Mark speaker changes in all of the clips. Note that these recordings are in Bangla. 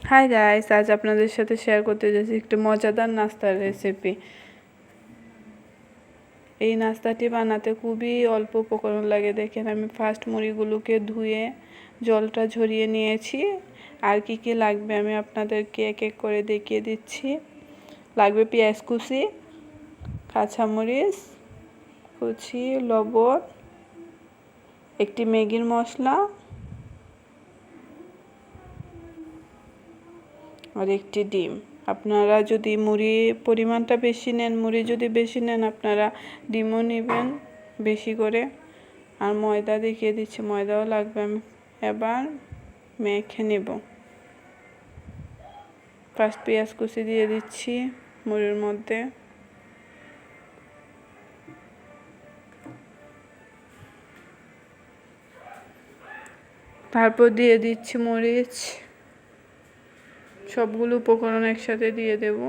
Speaker 1: হাই গাইস, আজ আপনাদের সাথে শেয়ার করতে যাচ্ছি একটি মজাদার নাস্তার রেসিপি। এই নাস্তাটি বানাতে খুবই অল্প উপকরণ লাগে। দেখেন, আমি ফার্স্ট মুড়িগুলোকে ধুয়ে জলটা ঝরিয়ে নিয়েছি। আর কি কি লাগবে আমি আপনাদেরকে এক এক করে দেখিয়ে দিচ্ছি। লাগবে পেঁয়াজ কুচি, কাঁচামরিচ কুচি, লবণ, একটি ম্যাগির মশলা আর একটি ডিম। আপনারা যদি মুড়ি পরিমাণটা বেশি নেন, মুড়ি যদি বেশি নেন, আপনারা ডিমও নেবেন বেশি করে। আর ময়দা দেখিয়ে দিচ্ছি, ময়দাও লাগবে। আমি এবার মেখে নেব। ফার্স্ট পেঁয়াজ কুচি দিয়ে দিচ্ছি মুড়ির মধ্যে। তারপর দিয়ে দিচ্ছি মরিচ। সবগুলো উপকরণ একসাথে দিয়ে দেব।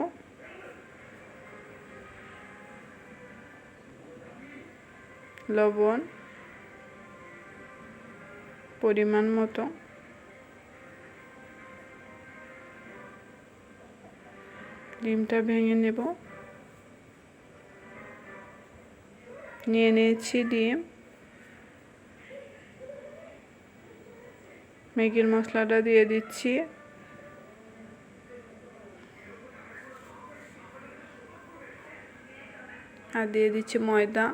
Speaker 1: লবণ পরিমাণ মতো, ডিমটা ভেঙে নেব। নিয়ে নিয়েছি ডিম। ম্যাগির মশলাটা দিয়ে দিচ্ছি। আর দিয়ে দিচ্ছি ময়দা।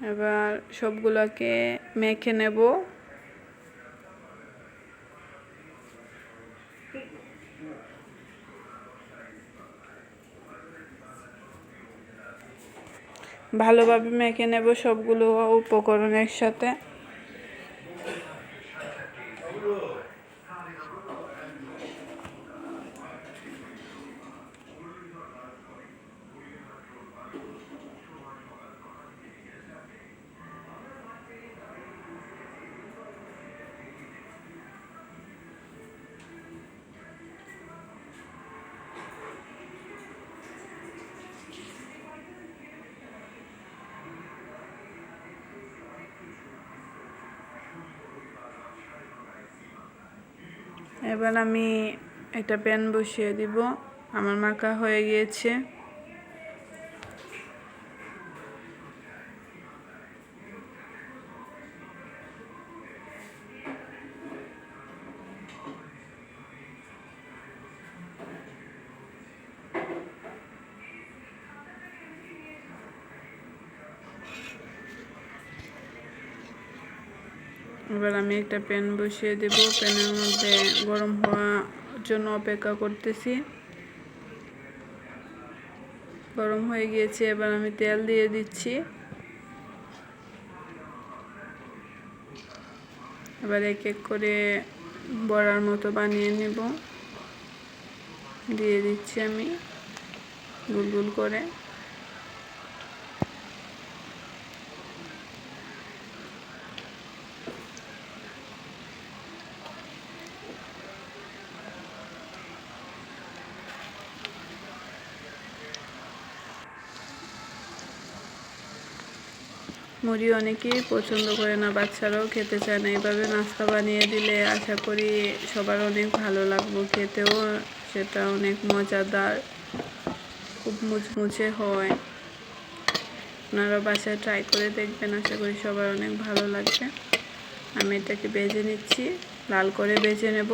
Speaker 1: এবার সবগুলোকে মেখে নেব। ভালোভাবে মেখে নেব সবগুলো উপকরণ একসাথে। এবার আমি একটা প্যান বসিয়ে দিব। আমার মাখা হয়ে গিয়েছে। এবার আমি একটা প্যান বসিয়ে দেব। প্যানের মধ্যে গরম হওয়ার জন্য অপেক্ষা করতেছি। গরম হয়ে গিয়েছে। এবার আমি তেল দিয়ে দিচ্ছি। এবার এক এক করে বড়ার মতো বানিয়ে নেব। দিয়ে দিচ্ছি আমি গোল গোল করে। মুড়ি অনেকেই পছন্দ করে না, বাচ্চারাও খেতে চায় না। এইভাবে নাস্তা বানিয়ে দিলে আশা করি সবার অনেক ভালো লাগবে খেতেও। সেটা অনেক মজাদার, খুব মুচমুচে হয়। আপনারা বাসায় ট্রাই করে দেখবেন, আশা করি সবার অনেক ভালো লাগবে। আমি এটাকে ভেজে নিচ্ছি, লাল করে ভেজে নেব।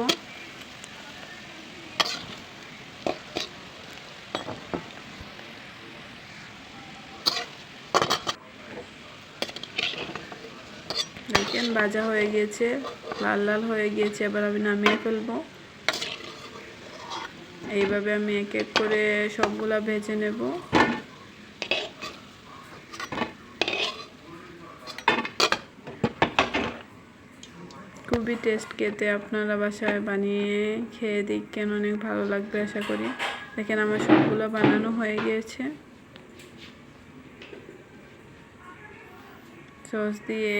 Speaker 1: দেখেন ভাজা হয়ে গিয়েছে, লাল লাল হয়ে গিয়েছে। এবার আমি নামিয়ে ফেলবো। এইভাবে আমি এক এক করে সবগুলা ভেজে নেব। খুবই টেস্ট খেতে। আপনারা বাসায় বানিয়ে খেয়ে দেখেন, অনেক ভালো লাগবে আশা করি। দেখেন আমার সবগুলো বানানো হয়ে গিয়েছে। সস দিয়ে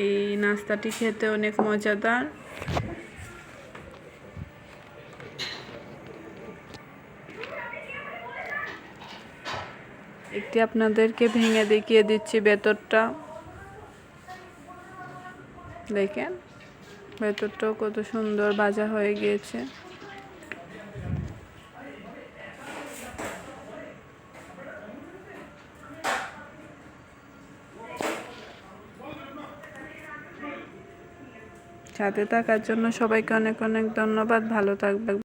Speaker 1: এই নাস্তাটি খেতে অনেক মজাদার। একটি আপনাদেরকে ভেঙে দেখিয়ে দিচ্ছি ভেতরটা। দেখেন ভেতরটাও কত সুন্দর ভাজা হয়ে গিয়েছে। সাথে থাকার জন্য সবাইকে অনেক অনেক ধন্যবাদ। ভালো থাকবে।